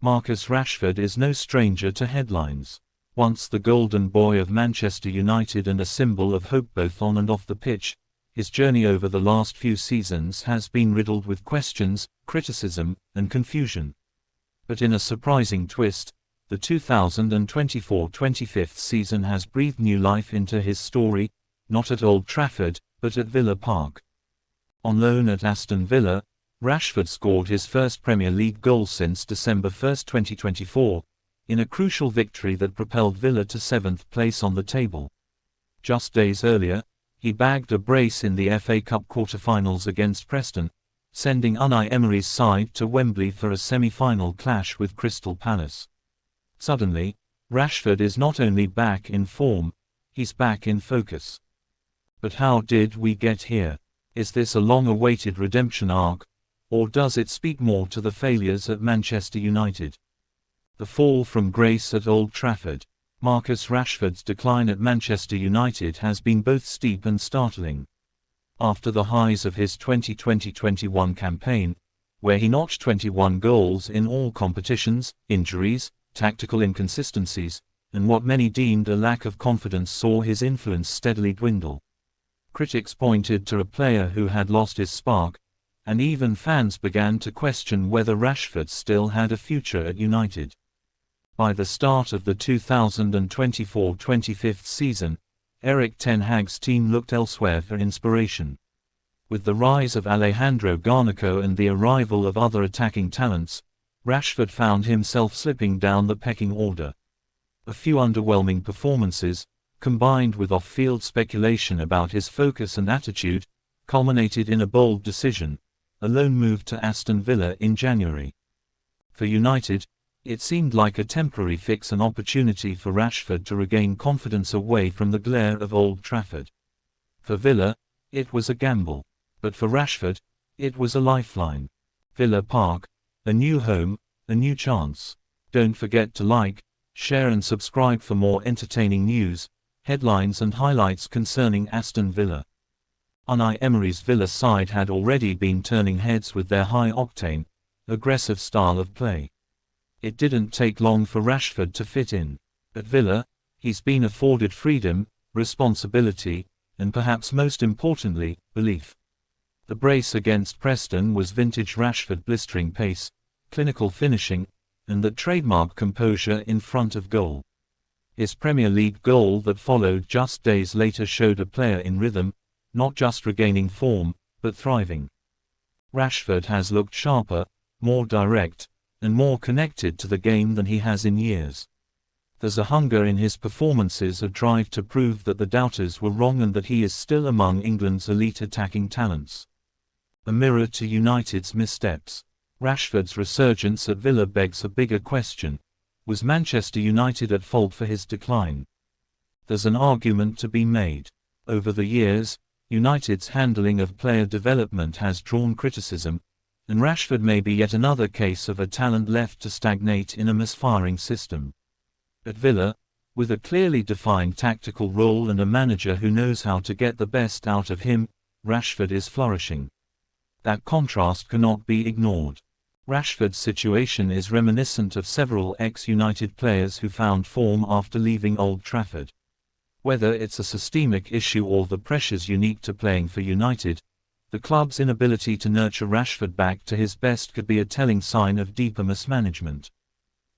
Marcus Rashford is no stranger to headlines. Once the golden boy of Manchester United and a symbol of hope both on and off the pitch, his journey over the last few seasons has been riddled with questions, criticism, and confusion. But in a surprising twist, the 2024-25 season has breathed new life into his story, not at Old Trafford, but at Villa Park. On loan at Aston Villa, Rashford scored his first Premier League goal since December 1, 2024, in a crucial victory that propelled Villa to 7th place on the table. Just days earlier, he bagged a brace in the FA Cup quarter-finals against Preston, sending Unai Emery's side to Wembley for a semi-final clash with Crystal Palace. Suddenly, Rashford is not only back in form, he's back in focus. But how did we get here? Is this a long-awaited redemption arc, or does it speak more to the failures at Manchester United? The fall from grace at Old Trafford. Marcus Rashford's decline at Manchester United has been both steep and startling. After the highs of his 2020-21 campaign, where he notched 21 goals in all competitions, injuries, tactical inconsistencies, and what many deemed a lack of confidence saw his influence steadily dwindle. Critics pointed to a player who had lost his spark, and even fans began to question whether Rashford still had a future at United. By the start of the 2024-25 season, Erik ten Hag's team looked elsewhere for inspiration. With the rise of Alejandro Garnacho and the arrival of other attacking talents, Rashford found himself slipping down the pecking order. A few underwhelming performances, combined with off-field speculation about his focus and attitude, culminated in a bold decision: a loan move to Aston Villa in January. For United, it seemed like a temporary fix, an opportunity for Rashford to regain confidence away from the glare of Old Trafford. For Villa, it was a gamble. But for Rashford, it was a lifeline. Villa Park, a new home, a new chance. Don't forget to like, share and subscribe for more entertaining news, headlines and highlights concerning Aston Villa. Unai Emery's Villa side had already been turning heads with their high-octane, aggressive style of play. It didn't take long for Rashford to fit in. At Villa, he's been afforded freedom, responsibility, and perhaps most importantly, belief. The brace against Preston was vintage Rashford: blistering pace, clinical finishing, and that trademark composure in front of goal. His Premier League goal that followed just days later showed a player in rhythm, not just regaining form, but thriving. Rashford has looked sharper, more direct, and more connected to the game than he has in years. There's a hunger in his performances, a drive to prove that the doubters were wrong and that he is still among England's elite attacking talents. A mirror to United's missteps. Rashford's resurgence at Villa begs a bigger question: was Manchester United at fault for his decline? There's an argument to be made. Over the years, United's handling of player development has drawn criticism, and Rashford may be yet another case of a talent left to stagnate in a misfiring system. At Villa, with a clearly defined tactical role and a manager who knows how to get the best out of him, Rashford is flourishing. That contrast cannot be ignored. Rashford's situation is reminiscent of several ex-United players who found form after leaving Old Trafford. Whether it's a systemic issue or the pressures unique to playing for United, the club's inability to nurture Rashford back to his best could be a telling sign of deeper mismanagement.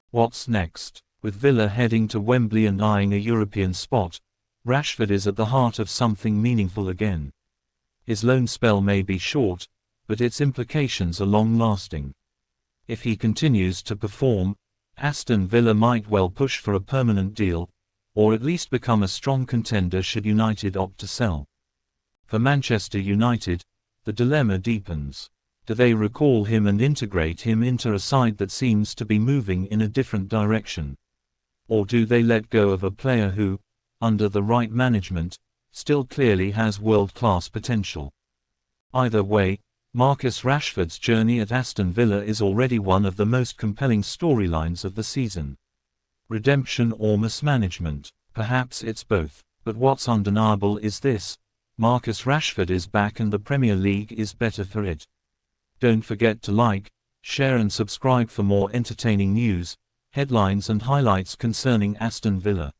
What's next? With Villa heading to Wembley and eyeing a European spot, Rashford is at the heart of something meaningful again. His loan spell may be short, but its implications are long-lasting. If he continues to perform, Aston Villa might well push for a permanent deal, or at least become a strong contender should United opt to sell. For Manchester United, the dilemma deepens. Do they recall him and integrate him into a side that seems to be moving in a different direction? Or do they let go of a player who, under the right management, still clearly has world-class potential? Either way, Marcus Rashford's journey at Aston Villa is already one of the most compelling storylines of the season. Redemption or mismanagement? Perhaps it's both. But what's undeniable is this: Marcus Rashford is back and the Premier League is better for it. Don't forget to like, Share and subscribe for more entertaining news, headlines and highlights concerning Aston Villa.